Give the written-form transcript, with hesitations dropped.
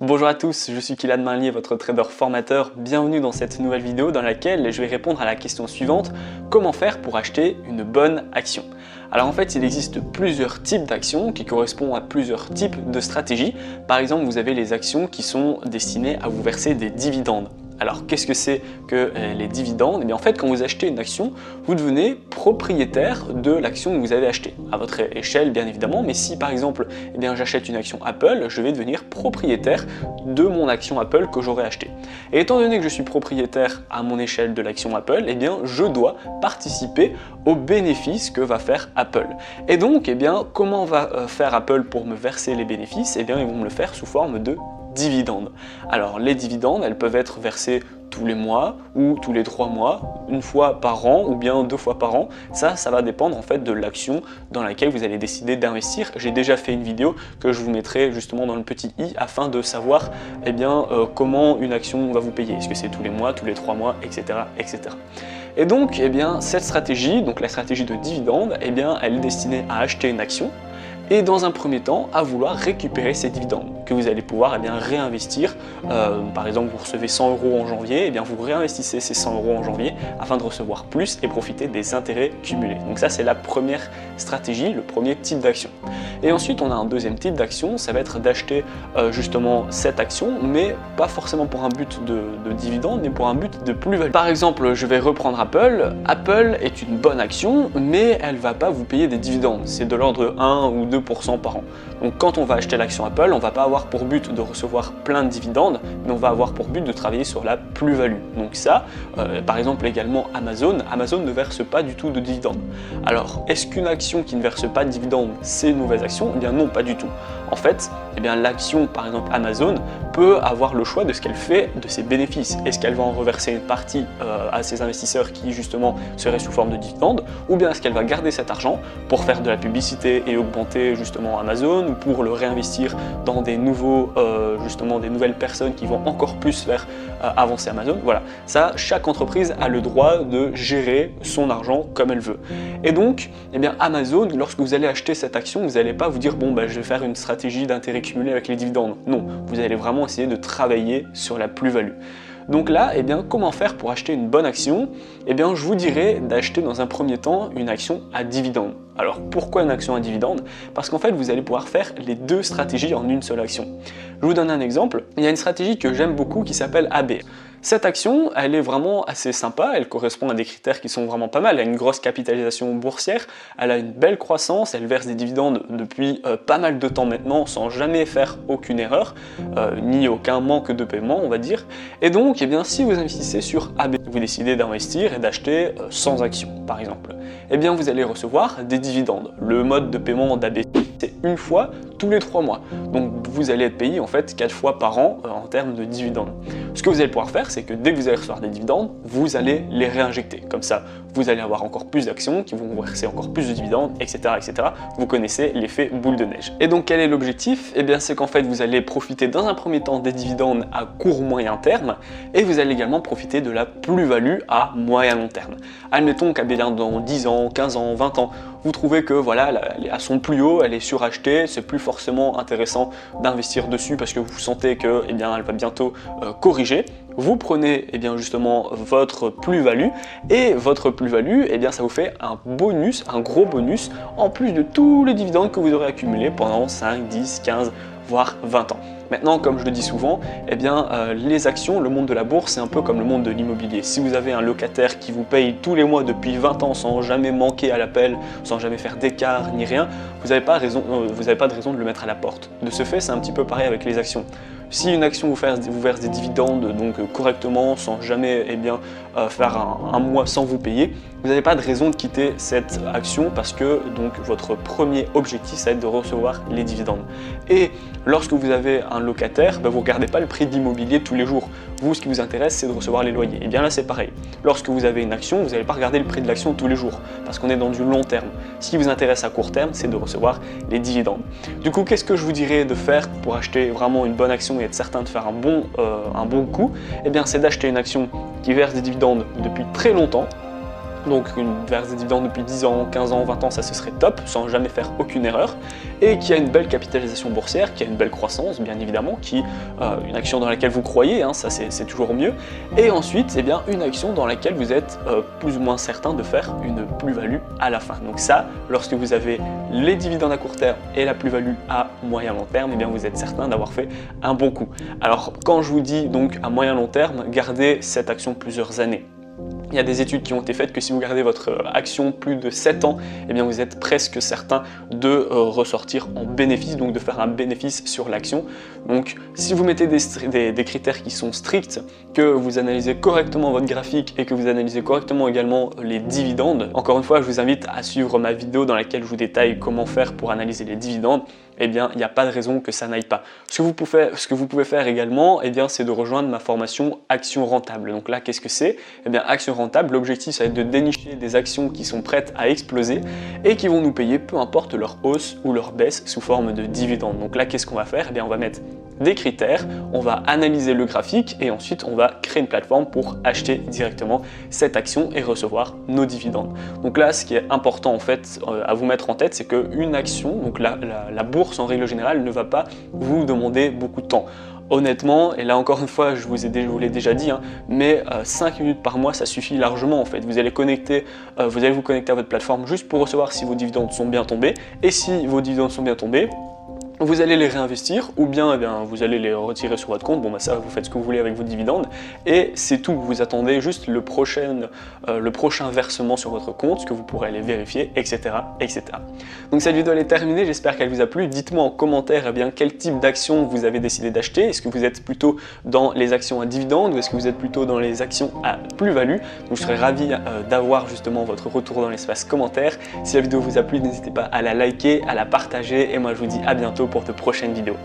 Bonjour à tous, je suis Kylian Mainlier, votre trader formateur. Bienvenue dans cette nouvelle vidéo dans laquelle je vais répondre à la question suivante: comment faire pour acheter une bonne action? Alors en fait, il existe plusieurs types d'actions qui correspondent à plusieurs types de stratégies. Par exemple, vous avez les actions qui sont destinées à vous verser des dividendes. Alors qu'est-ce que c'est que les dividendes? Eh bien en fait, quand vous achetez une action, vous devenez propriétaire de l'action que vous avez achetée, à votre échelle bien évidemment, mais si par exemple eh bien, j'achète une action Apple, je vais devenir propriétaire de mon action Apple que j'aurais achetée. Et étant donné que je suis propriétaire à mon échelle de l'action Apple, eh bien je dois participer aux bénéfices que va faire Apple. Et donc, eh bien, comment va faire Apple pour me verser les bénéfices? Eh bien ils vont me le faire sous forme de dividendes. Alors les dividendes, elles peuvent être versées tous les mois ou tous les 3 mois, une fois par an ou bien 2 fois par an. Ça va dépendre en fait de l'action dans laquelle vous allez décider d'investir. J'ai déjà fait une vidéo que je vous mettrai justement dans le petit i afin de savoir eh bien, comment une action va vous payer. Est-ce que c'est tous les mois, tous les 3 mois, etc. etc. Et donc eh bien, cette stratégie, donc la stratégie de dividende, eh bien, elle est destinée à acheter une action et dans un premier temps à vouloir récupérer ces dividendes que vous allez pouvoir réinvestir. Par exemple, vous recevez 100 € en janvier, et bien vous réinvestissez ces 100 € en janvier afin de recevoir plus et profiter des intérêts cumulés. Donc ça, c'est la première stratégie, le premier type d'action. Et ensuite, on a un deuxième type d'action, ça va être d'acheter justement cette action, mais pas forcément pour un but de dividende, mais pour un but de plus-value. Par exemple, je vais reprendre Apple. Apple est une bonne action, mais elle ne va pas vous payer des dividendes. C'est de l'ordre de 1 ou 2% par an. Donc quand on va acheter l'action Apple, on ne va pas avoir pour but de recevoir plein de dividendes, mais on va avoir pour but de travailler sur la plus-value. Donc ça, par exemple également Amazon ne verse pas du tout de dividendes. Alors, est-ce qu'une action qui ne verse pas de dividendes, c'est une mauvaise action? Eh bien non, pas du tout. En fait, eh bien l'action, par exemple Amazon, peut avoir le choix de ce qu'elle fait de ses bénéfices. Est-ce qu'elle va en reverser une partie à ses investisseurs qui justement seraient sous forme de dividendes, ou bien est-ce qu'elle va garder cet argent pour faire de la publicité et augmenter justement Amazon, ou pour le réinvestir dans des nouveaux, justement des nouvelles personnes qui vont encore plus faire avancer Amazon. Voilà, ça, chaque entreprise a le droit de gérer son argent comme elle veut. Et donc, eh bien Amazon, lorsque vous allez acheter cette action, vous n'allez pas vous dire bon je vais faire une stratégie d'intérêt cumulé avec les dividendes. Non, vous allez vraiment essayer de travailler sur la plus-value. Donc là, eh bien, comment faire pour acheter une bonne action? Eh bien, je vous dirais d'acheter dans un premier temps une action à dividende. Alors, pourquoi une action à dividende? Parce qu'en fait, vous allez pouvoir faire les deux stratégies en une seule action. Je vous donne un exemple. Il y a une stratégie que j'aime beaucoup qui s'appelle AB. Cette action, elle est vraiment assez sympa, elle correspond à des critères qui sont vraiment pas mal. Elle a une grosse capitalisation boursière, elle a une belle croissance, elle verse des dividendes depuis pas mal de temps maintenant sans jamais faire aucune erreur, ni aucun manque de paiement on va dire. Et donc, eh bien, si vous investissez sur AB, vous décidez d'investir et d'acheter 100 actions par exemple, eh bien vous allez recevoir des dividendes. Le mode de paiement d'AB, c'est une fois tous les 3 mois. Donc vous allez être payé en fait 4 fois par an en termes de dividendes. Ce que vous allez pouvoir faire, c'est que dès que vous allez recevoir des dividendes, vous allez les réinjecter. Comme ça, vous allez avoir encore plus d'actions qui vont vous verser encore plus de dividendes, etc. etc. Vous connaissez l'effet boule de neige. Et donc quel est l'objectif? Eh bien c'est qu'en fait vous allez profiter dans un premier temps des dividendes à court moyen terme, et vous allez également profiter de la plus-value à moyen long terme. Admettons qu'à dans 10 ans, 15 ans, 20 ans, vous trouvez que voilà, à son plus haut, elle est surachetée, c'est plus forcément intéressant d'investir dessus parce que vous sentez que eh bien, elle va bientôt corriger. Vous prenez eh bien, justement votre plus-value, et votre plus-value, eh bien, ça vous fait un bonus, un gros bonus, en plus de tous les dividendes que vous aurez accumulés pendant 5, 10, 15, voire 20 ans. Maintenant, comme je le dis souvent, eh bien, les actions, le monde de la bourse, c'est un peu comme le monde de l'immobilier. Si vous avez un locataire qui vous paye tous les mois depuis 20 ans sans jamais manquer à l'appel, sans jamais faire d'écart ni rien, vous n'avez pas de raison de le mettre à la porte. De ce fait, c'est un petit peu pareil avec les actions. Si une action vous verse des dividendes donc correctement, sans jamais eh bien, faire un mois sans vous payer, vous n'avez pas de raison de quitter cette action parce que donc, votre premier objectif, ça va être de recevoir les dividendes. Et lorsque vous avez un locataire, vous ne regardez pas le prix de l'immobilier tous les jours. Vous, ce qui vous intéresse, c'est de recevoir les loyers. Et bien là, c'est pareil. Lorsque vous avez une action, vous n'allez pas regarder le prix de l'action tous les jours parce qu'on est dans du long terme. Ce qui vous intéresse à court terme, c'est de recevoir les dividendes. Du coup, qu'est-ce que je vous dirais de faire pour acheter vraiment une bonne action et être certain de faire un bon coup? Eh bien, c'est d'acheter une action qui verse des dividendes depuis très longtemps, donc une verse des dividendes depuis 10 ans, 15 ans, 20 ans, ça ce serait top, sans jamais faire aucune erreur, et qui a une belle capitalisation boursière, qui a une belle croissance bien évidemment, une action dans laquelle vous croyez, hein, ça c'est toujours mieux, et ensuite bien, une action dans laquelle vous êtes plus ou moins certain de faire une plus-value à la fin. Donc ça, lorsque vous avez les dividendes à court terme et la plus-value à moyen long terme, bien vous êtes certain d'avoir fait un bon coup. Alors quand je vous dis donc à moyen long terme, gardez cette action plusieurs années. Il y a des études qui ont été faites que si vous gardez votre action plus de 7 ans, bien vous êtes presque certain de ressortir en bénéfice, donc de faire un bénéfice sur l'action. Donc si vous mettez des critères qui sont stricts, que vous analysez correctement votre graphique et que vous analysez correctement également les dividendes, encore une fois je vous invite à suivre ma vidéo dans laquelle je vous détaille comment faire pour analyser les dividendes, bien il n'y a pas de raison que ça n'aille pas. Ce que vous pouvez faire également, c'est de rejoindre ma formation Action Rentable. Donc là qu'est-ce que c'est? Action Rentable, l'objectif ça va être de dénicher des actions qui sont prêtes à exploser et qui vont nous payer peu importe leur hausse ou leur baisse sous forme de dividendes. Donc là qu'est-ce qu'on va faire? On va mettre des critères, on va analyser le graphique et ensuite on va créer une plateforme pour acheter directement cette action et recevoir nos dividendes. Donc là ce qui est important en fait à vous mettre en tête, c'est qu'une action, donc la bourse en règle générale ne va pas vous demander beaucoup de temps. Honnêtement, et là encore une fois je vous l'ai déjà dit, mais 5 minutes par mois ça suffit largement en fait. Vous allez vous connecter à votre plateforme juste pour recevoir si vos dividendes sont bien tombés, et si vos dividendes sont bien tombés, vous allez les réinvestir ou bien, vous allez les retirer sur votre compte. Bon ça vous faites ce que vous voulez avec vos dividendes et c'est tout. Vous attendez juste le prochain versement sur votre compte que vous pourrez aller vérifier, etc. Donc cette vidéo elle est terminée, j'espère qu'elle vous a plu. Dites-moi en commentaire quel type d'action vous avez décidé d'acheter. Est-ce que vous êtes plutôt dans les actions à dividendes ou est-ce que vous êtes plutôt dans les actions à plus-value? Donc je serais ravi d'avoir justement votre retour dans l'espace commentaire. Si la vidéo vous a plu, n'hésitez pas à la liker, à la partager et moi je vous dis à bientôt pour de prochaines vidéos.